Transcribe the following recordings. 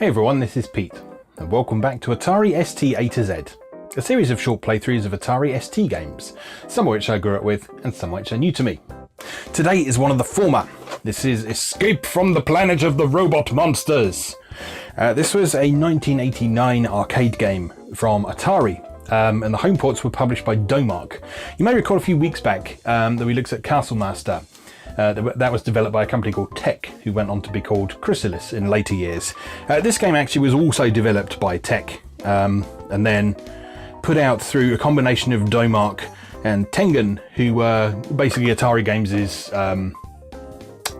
Hey everyone, this is Pete, and welcome back to Atari ST A to Z, a series of short playthroughs of Atari ST games, some of which I grew up with and some which are new to me. Today is one of the former. This is Escape from the Planet of the Robot Monsters. This was a 1989 arcade game from Atari, and the home ports were published by Domark. You may recall a few weeks back that we looked at Castle Master. That was developed by a company called Tech, who went on to be called Chrysalis in later years. This game actually was also developed by Tech, and then put out through a combination of Domark and Tengen, who were basically Atari Games'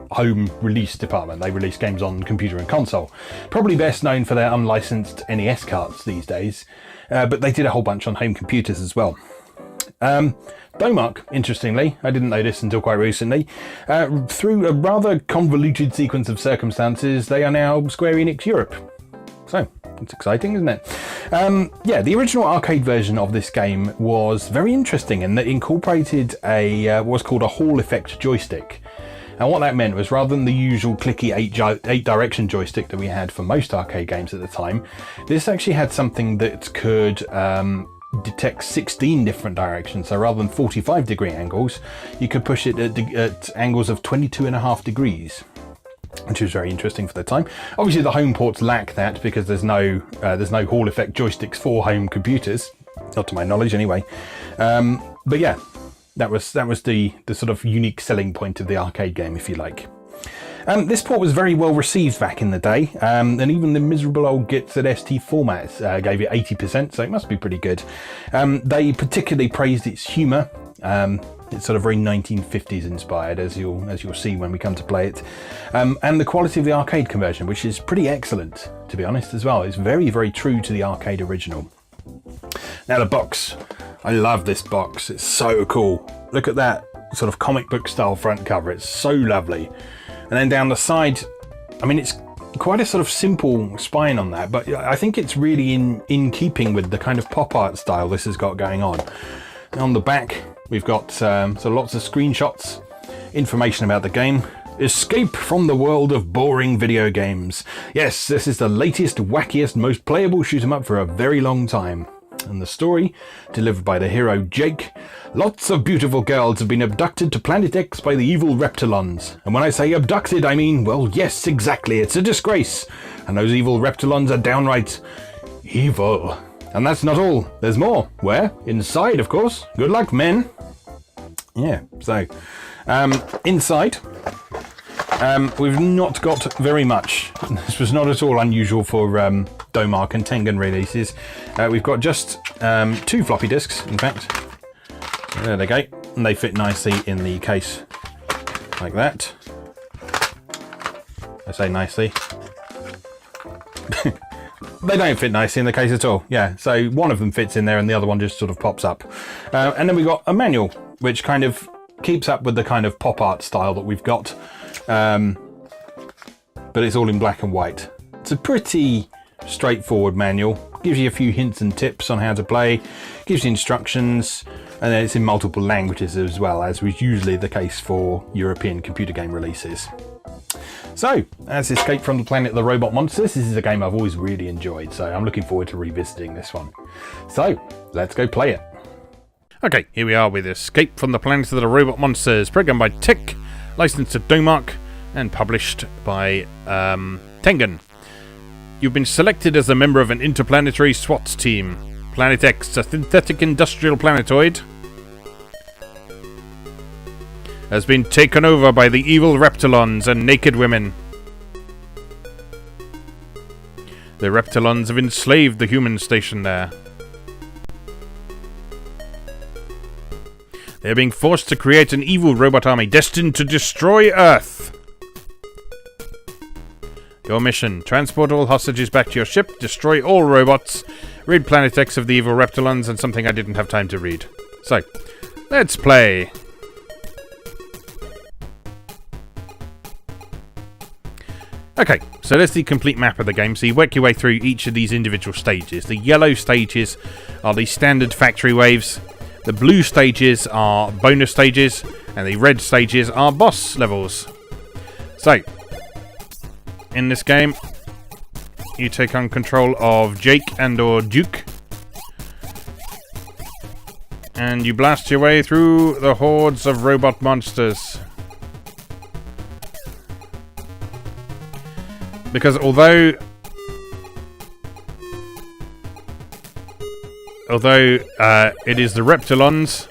home release department. They release games on computer and console. Probably best known for their unlicensed NES carts these days, but they did a whole bunch on home computers as well. Domark, interestingly, I didn't know this until quite recently, through a rather convoluted sequence of circumstances, they are now Square Enix Europe. So, it's exciting, isn't it? The original arcade version of this game was very interesting in that it incorporated what's called a Hall effect joystick. And what that meant was, rather than the usual clicky 8-direction joystick that we had for most arcade games at the time, this actually had something that could detect 16 different directions. So rather than 45-degree angles, you could push it at angles of 22.5 degrees, which was very interesting for the time. Obviously, the home ports lack that because there's no Hall effect joysticks for home computers, not to my knowledge, anyway. But yeah, that was the sort of unique selling point of the arcade game, if you like. This port was very well received back in the day, and even the miserable old gits at ST Formats gave it 80%, so it must be pretty good. They particularly praised its humour. It's sort of very 1950s inspired, as you'll see when we come to play it, and the quality of the arcade conversion, which is pretty excellent, to be honest, as well. It's very, very true to the arcade original. Now the box, I love this box. It's so cool. Look at that sort of comic book style front cover. It's so lovely. And then down the side, I mean, it's quite a sort of simple spine on that, but I think it's really in keeping with the kind of pop art style this has got going on. And on the back, we've got so lots of screenshots, information about the game. Escape from the world of boring video games. Yes, this is the latest, wackiest, most playable shoot 'em up for a very long time. And the story, delivered by the hero Jake. Lots of beautiful girls have been abducted to Planet X by the evil Reptilons. And when I say abducted, I mean, well, yes, exactly, it's a disgrace. And those evil Reptilons are downright evil. And that's not all. There's more. Where? Inside, of course. Good luck, men. Yeah, so, inside, we've not got very much. This was not at all unusual for Domark and Tengen releases. We've got just 2 floppy disks, in fact. So there they go. And they fit nicely in the case like that. I say nicely. They don't fit nicely in the case at all. Yeah, so one of them fits in there and the other one just sort of pops up. And then we've got a manual, which kind of keeps up with the kind of pop art style that we've got. But it's all in black and white. It's a pretty straightforward manual. Gives you a few hints and tips on how to play, gives you instructions, and then it's in multiple languages as well, as was usually the case for European computer game releases. So, as Escape from the Planet of the Robot Monsters, this is a game I've always really enjoyed, so I'm looking forward to revisiting this one. So, let's go play it. Okay, here we are with Escape from the Planet of the Robot Monsters, programmed by Tech, licensed to Domark, and published by Tengen. You've been selected as a member of an interplanetary SWAT team. Planet X, a synthetic industrial planetoid, has been taken over by the evil Reptilons and naked women. The Reptilons have enslaved the human station there. They are being forced to create an evil robot army destined to destroy Earth. Your mission: transport all hostages back to your ship, destroy all robots, rid Planet X of the evil Reptilons, and something I didn't have time to read. So, let's play. Okay, so there's the complete map of the game. So you work your way through each of these individual stages. The yellow stages are the standard factory waves. The blue stages are bonus stages, and the red stages are boss levels. So, in this game, you take on control of Jake and or Duke. And you blast your way through the hordes of robot monsters. Because although it is the Reptilons,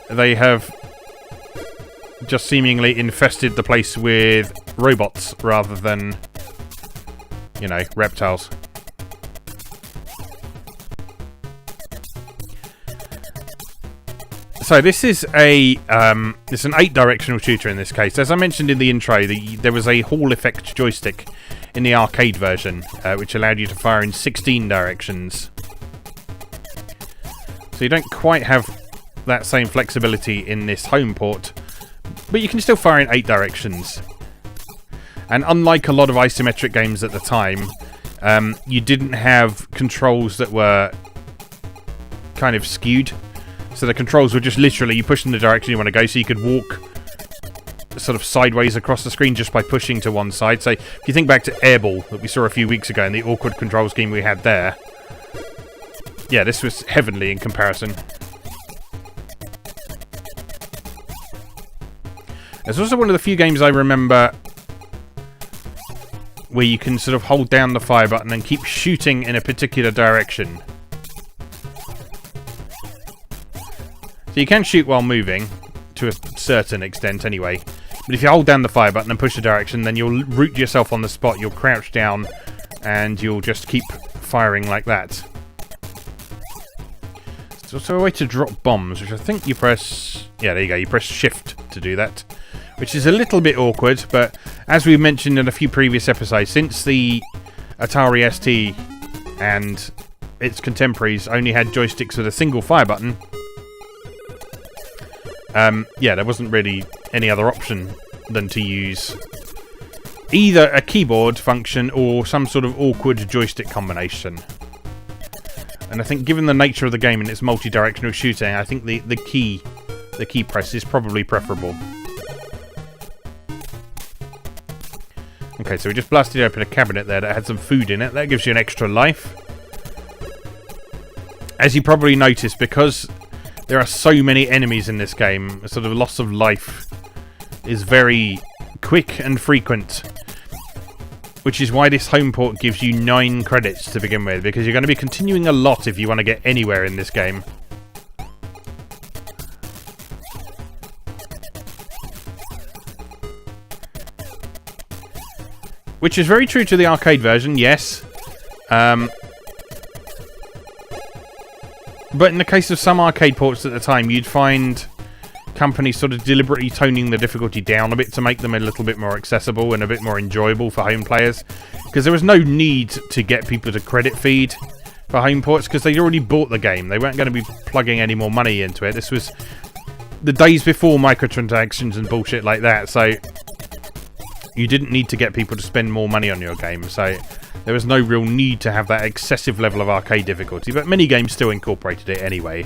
they have just seemingly infested the place with robots rather than, you know, reptiles. So this is it's an 8-directional shooter in this case. As I mentioned in the intro, there was a Hall effect joystick in the arcade version, which allowed you to fire in 16 directions. So you don't quite have that same flexibility in this home port, but you can still fire in 8 directions. And unlike a lot of isometric games at the time, you didn't have controls that were kind of skewed. So the controls were just literally, you push in the direction you want to go, so you could walk sort of sideways across the screen just by pushing to one side. So if you think back to Airball that we saw a few weeks ago and the awkward control scheme we had there, yeah, this was heavenly in comparison. It's also one of the few games I remember where you can sort of hold down the fire button and keep shooting in a particular direction. So you can shoot while moving, to a certain extent anyway. But if you hold down the fire button and push the direction, then you'll root yourself on the spot, you'll crouch down, and you'll just keep firing like that. There's also a way to drop bombs, which I think you press... Yeah, there you go, you press shift to do that. Which is a little bit awkward, but as we mentioned in a few previous episodes, since the Atari ST and its contemporaries only had joysticks with a single fire button, yeah, there wasn't really any other option than to use either a keyboard function or some sort of awkward joystick combination. And I think given the nature of the game and its multi-directional shooting, I think the key press is probably preferable. Okay, so we just blasted open a cabinet there that had some food in it. That gives you an extra life. As you probably noticed, because there are so many enemies in this game, a sort of loss of life is very quick and frequent. Which is why this home port gives you 9 credits to begin with, because you're going to be continuing a lot if you want to get anywhere in this game. Which is very true to the arcade version, yes. But in the case of some arcade ports at the time, you'd find companies sort of deliberately toning the difficulty down a bit to make them a little bit more accessible and a bit more enjoyable for home players. Because there was no need to get people to credit feed for home ports, because they'd already bought the game. They weren't going to be plugging any more money into it. This was the days before microtransactions and bullshit like that, so you didn't need to get people to spend more money on your game, so there was no real need to have that excessive level of arcade difficulty, but many games still incorporated it anyway.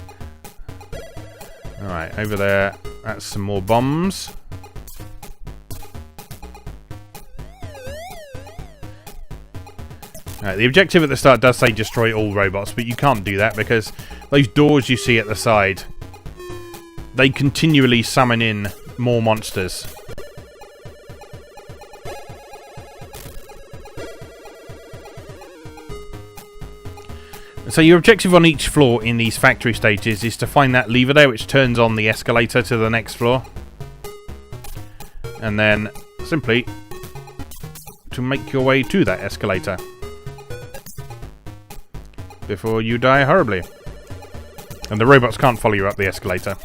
Alright, over there, that's some more bombs. The objective at the start does say destroy all robots, but you can't do that because those doors you see at the side, they continually summon in more monsters. So your objective on each floor in these factory stages is to find that lever there which turns on the escalator to the next floor. And then simply to make your way to that escalator before you die horribly. And the robots can't follow you up the escalator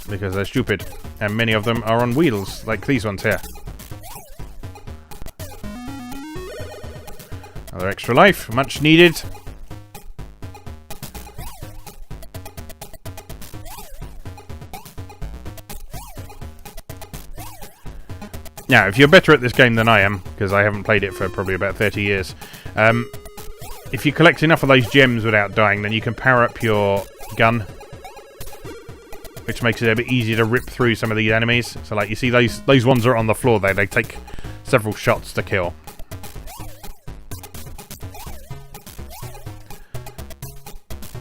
because they're stupid, and many of them are on wheels like these ones here. Another extra life, much needed. Now, if you're better at this game than I am, because I haven't played it for probably about 30 years, if you collect enough of those gems without dying, then you can power up your gun, which makes it a bit easier to rip through some of these enemies. So, like, you see those ones are on the floor there, they take several shots to kill.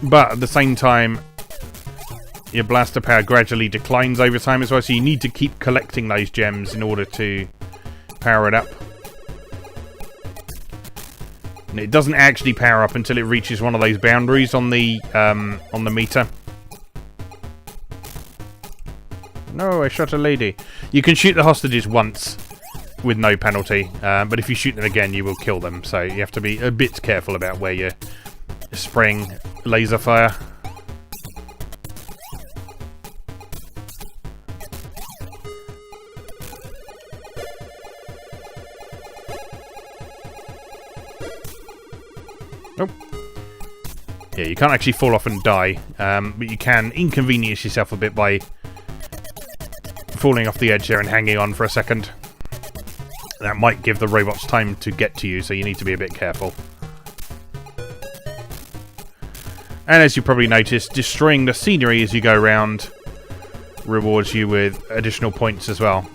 but at the same time, your blaster power gradually declines over time as well, so you need to keep collecting those gems in order to power it up. And it doesn't actually power up until it reaches one of those boundaries on the meter. No, I shot a lady. You can shoot the hostages once with no penalty, but if you shoot them again, you will kill them. So you have to be a bit careful about where you're spraying laser fire. Oh. Yeah, you can't actually fall off and die, but you can inconvenience yourself a bit by falling off the edge there and hanging on for a second. That might give the robots time to get to you, so you need to be a bit careful. And as you probably noticed, destroying the scenery as you go around rewards you with additional points as well.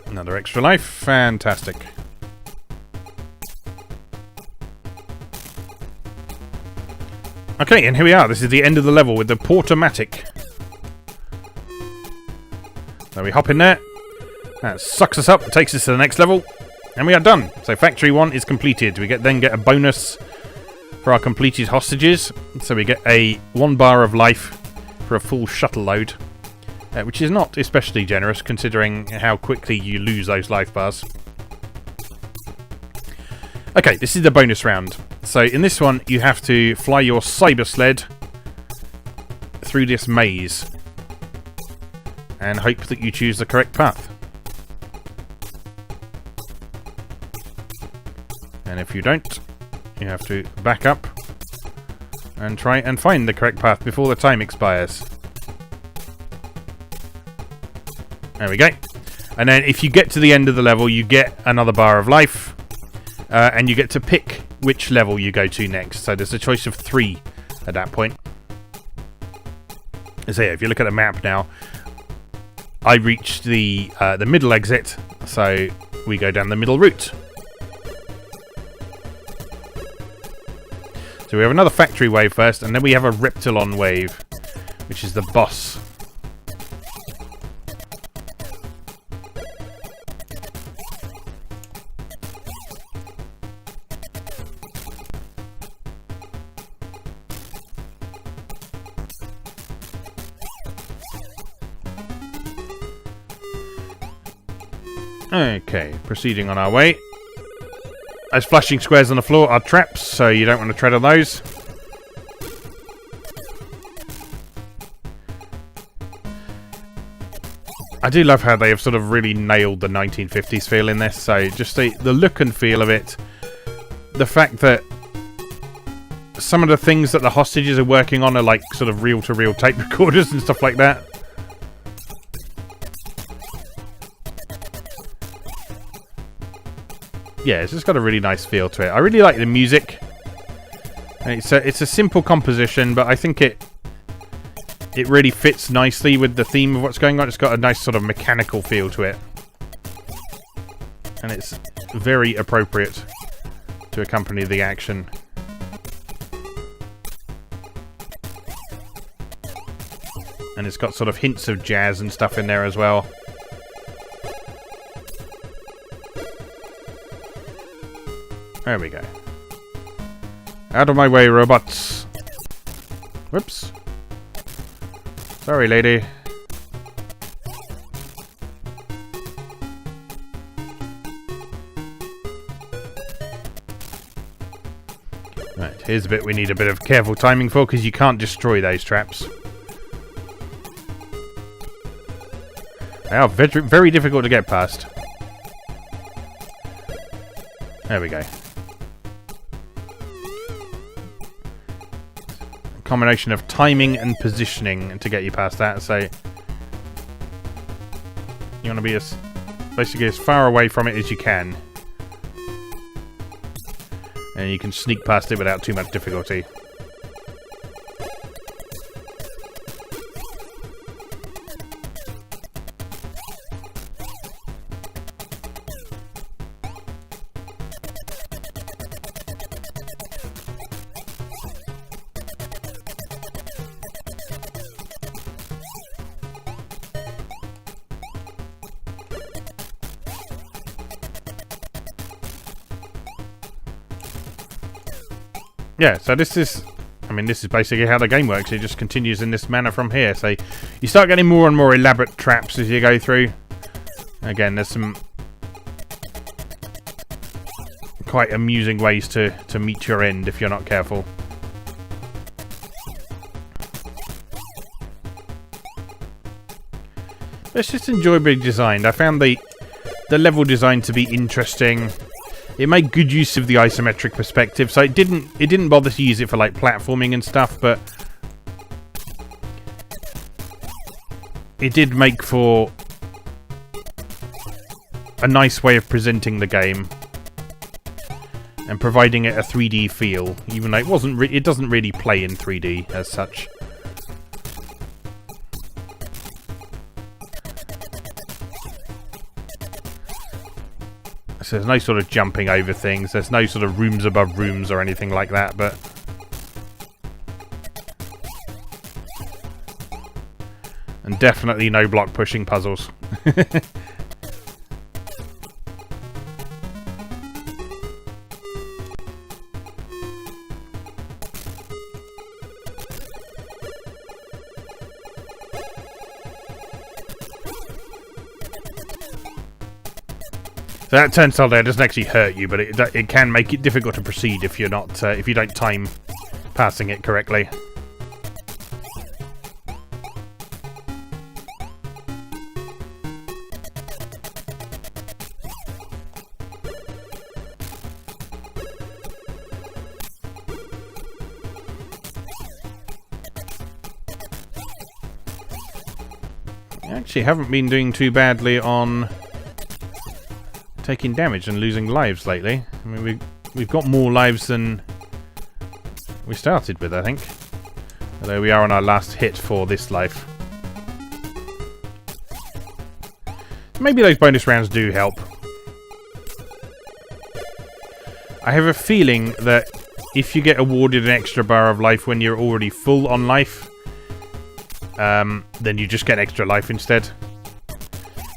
Another extra life. Fantastic. Okay, and here we are. This is the end of the level with the Portomatic. So we hop in there. That sucks us up, takes us to the next level, and we are done. So Factory 1 is completed. We then get a bonus for our completed hostages. So we get a 1 bar of life for a full shuttle load, which is not especially generous considering how quickly you lose those life bars. Okay, this is the bonus round. So in this one, you have to fly your cyber sled through this maze and hope that you choose the correct path. And if you don't, you have to back up and try and find the correct path before the time expires. There we go. And then if you get to the end of the level, you get another bar of life, and you get to pick which level you go to next. So there's a choice of 3 at that point. So yeah, if you look at the map now, I reached the middle exit, so we go down the middle route. So we have another factory wave first, and then we have a Reptilon wave, which is the boss. Okay, proceeding on our way. Those flashing squares on the floor are traps, so you don't want to tread on those. I do love how they have sort of really nailed the 1950s feel in this, so just the look and feel of it. The fact that some of the things that the hostages are working on are like sort of reel-to-reel tape recorders and stuff like that. Yeah, it's just got a really nice feel to it. I really like the music. And it's a simple composition, but I think it really fits nicely with the theme of what's going on. It's got a nice sort of mechanical feel to it. And it's very appropriate to accompany the action. And it's got sort of hints of jazz and stuff in there as well. There we go. Out of my way, robots. Whoops. Sorry, lady. Right, here's a bit we need a bit of careful timing for, because you can't destroy those traps. They are very, very difficult to get past. There we go. Combination of timing and positioning to get you past that, so you want to be basically as far away from it as you can, and you can sneak past it without too much difficulty. yeah, so this is basically how the game works. It just continues in this manner from here. So you start getting more and more elaborate traps as you go through. Again, there's some quite amusing ways to meet your end if you're not careful. It's just enjoyably designed. I found the level design to be interesting. It made good use of the isometric perspective, so it didn't bother to use it for like platforming and stuff, but it did make for a nice way of presenting the game and providing it a 3D feel, even though it doesn't really play in 3D as such. So there's no sort of jumping over things. There's no sort of rooms above rooms or anything like that, but and definitely no block pushing puzzles. So that turnstile there doesn't actually hurt you, but it can make it difficult to proceed if you're not if you don't time passing it correctly. I actually haven't been doing too badly on taking damage and losing lives lately. I mean, we've got more lives than we started with, I think. Although we are on our last hit for this life. Maybe those bonus rounds do help. I have a feeling that if you get awarded an extra bar of life when you're already full on life, then you just get extra life instead.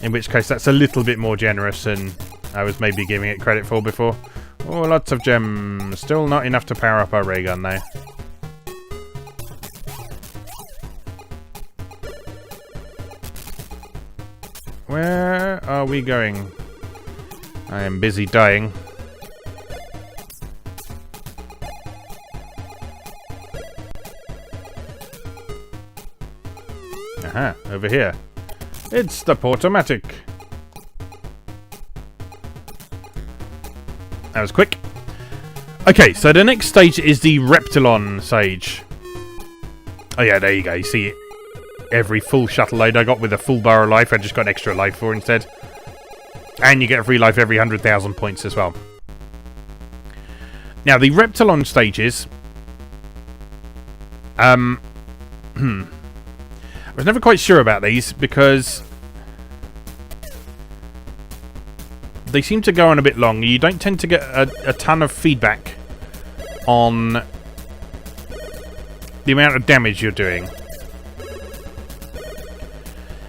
In which case that's a little bit more generous than I was maybe giving it credit for before. Oh, lots of gems. Still not enough to power up our ray gun though. Where are we going? I am busy dying. Aha, over here. It's the Portomatic. That was quick. Okay, so the next stage is the Reptilon stage. Oh yeah, there you go. You see it. Every full shuttle load I got with a full bar of life, I just got extra life for instead. And you get a free life every 100,000 points as well. Now, the Reptilon stages... I was never quite sure about these because they seem to go on a bit long. You don't tend to get a ton of feedback on the amount of damage you're doing.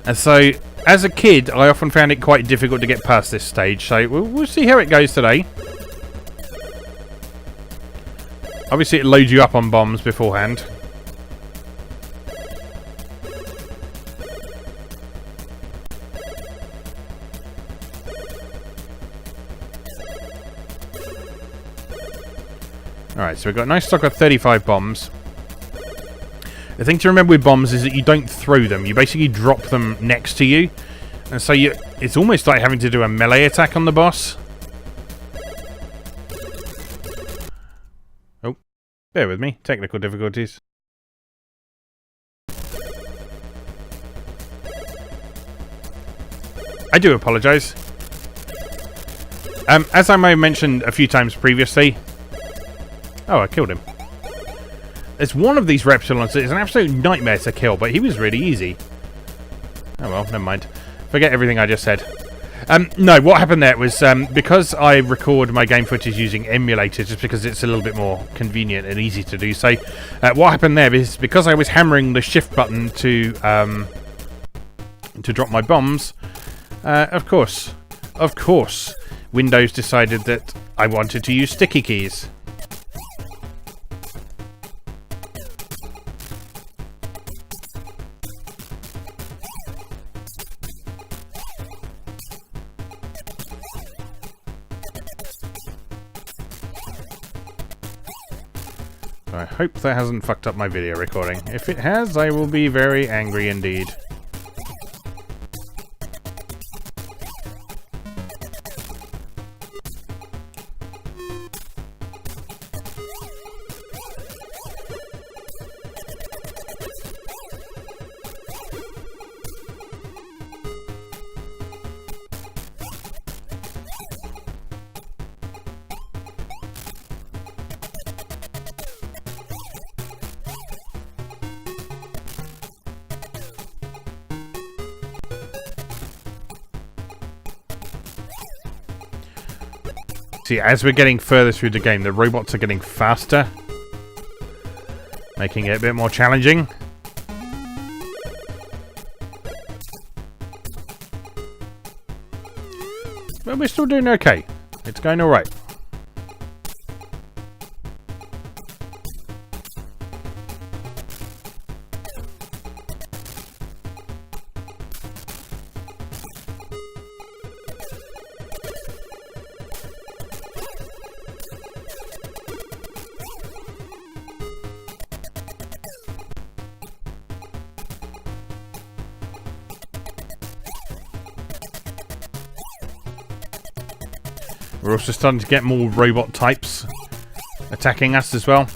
And so, as a kid, I often found it quite difficult to get past this stage. So, we'll see how it goes today. Obviously, it loads you up on bombs beforehand. Alright, so we've got a nice stock of 35 bombs. The thing to remember with bombs is that you don't throw them. You basically drop them next to you. And so it's almost like having to do a melee attack on the boss. Oh, bear with me. Technical difficulties. I do apologise. As I may have mentioned a few times previously... Oh, I killed him. There's one of these Reptilons that is an absolute nightmare to kill, but he was really easy. Oh well, never mind. Forget everything I just said. No, what happened there was, because I record my game footage using emulators, just because it's a little bit more convenient and easy to do so, what happened there is, because I was hammering the shift button to drop my bombs, of course, Windows decided that I wanted to use sticky keys. So I hope that hasn't fucked up my video recording. If it has, I will be very angry indeed. See, as we're getting further through the game, the robots are getting faster, making it a bit more challenging. But we're still doing okay. It's going alright. We're also starting to get more robot types attacking us as well.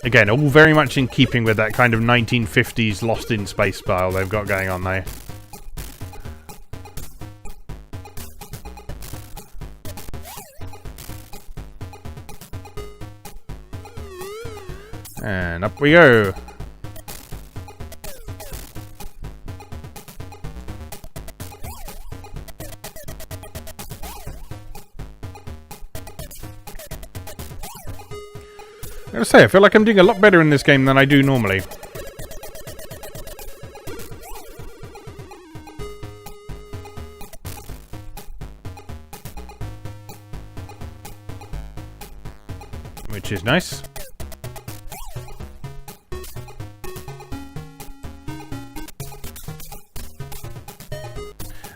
Again, all very much in keeping with that kind of 1950s Lost in Space style they've got going on there. And up we go. I gotta say, I feel like I'm doing a lot better in this game than I do normally. Which is nice.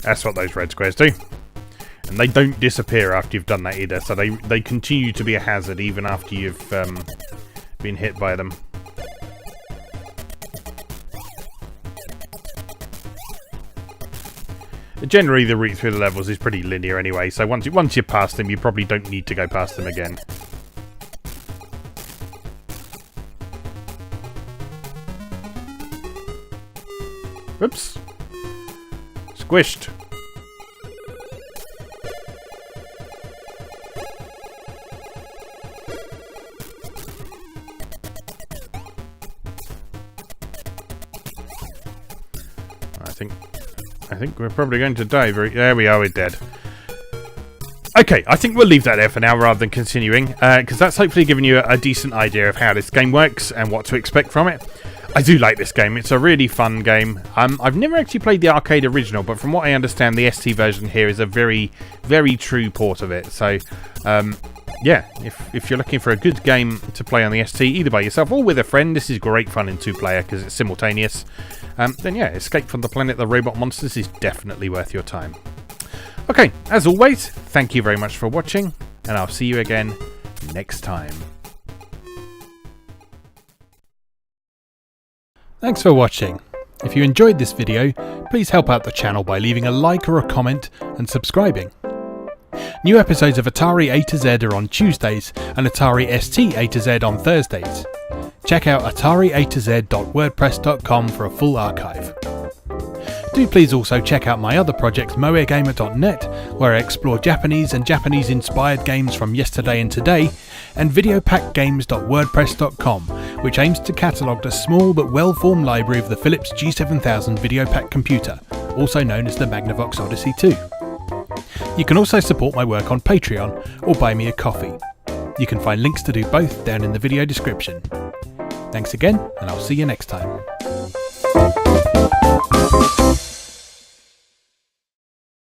That's what those red squares do. And they don't disappear after you've done that either, so they continue to be a hazard even after you've been hit by them. Generally, the route through the levels is pretty linear anyway, so once you're past them, you probably don't need to go past them again. Whoops. Squished. I think we're probably going to die there we are, we're dead. Okay, I think we'll leave that there for now rather than continuing, because that's hopefully giving you a decent idea of how this game works and what to expect from it. I do like this game, it's a really fun game. I've never actually played the arcade original, but from what I understand, the ST version here is a very, very true port of it. So, yeah, if you're looking for a good game to play on the ST, either by yourself or with a friend, this is great fun in two-player because it's simultaneous. Then yeah, Escape from the Planet of the Robot Monsters is definitely worth your time. Okay, as always, thank you very much for watching, and I'll see you again next time. Thanks for watching. If you enjoyed this video, please help out the channel by leaving a like or a comment and subscribing. New episodes of Atari A to Z are on Tuesdays and Atari ST A to Z on Thursdays. Check out atari-a-to-z.wordpress.com for a full archive. Do please also check out my other projects moegamer.net, where I explore Japanese and Japanese-inspired games from yesterday and today, and videopackgames.wordpress.com, which aims to catalogue the small but well-formed library of the Philips G7000 Videopack computer, also known as the Magnavox Odyssey 2. You can also support my work on Patreon or buy me a coffee. You can find links to do both down in the video description. Thanks again, and I'll see you next time.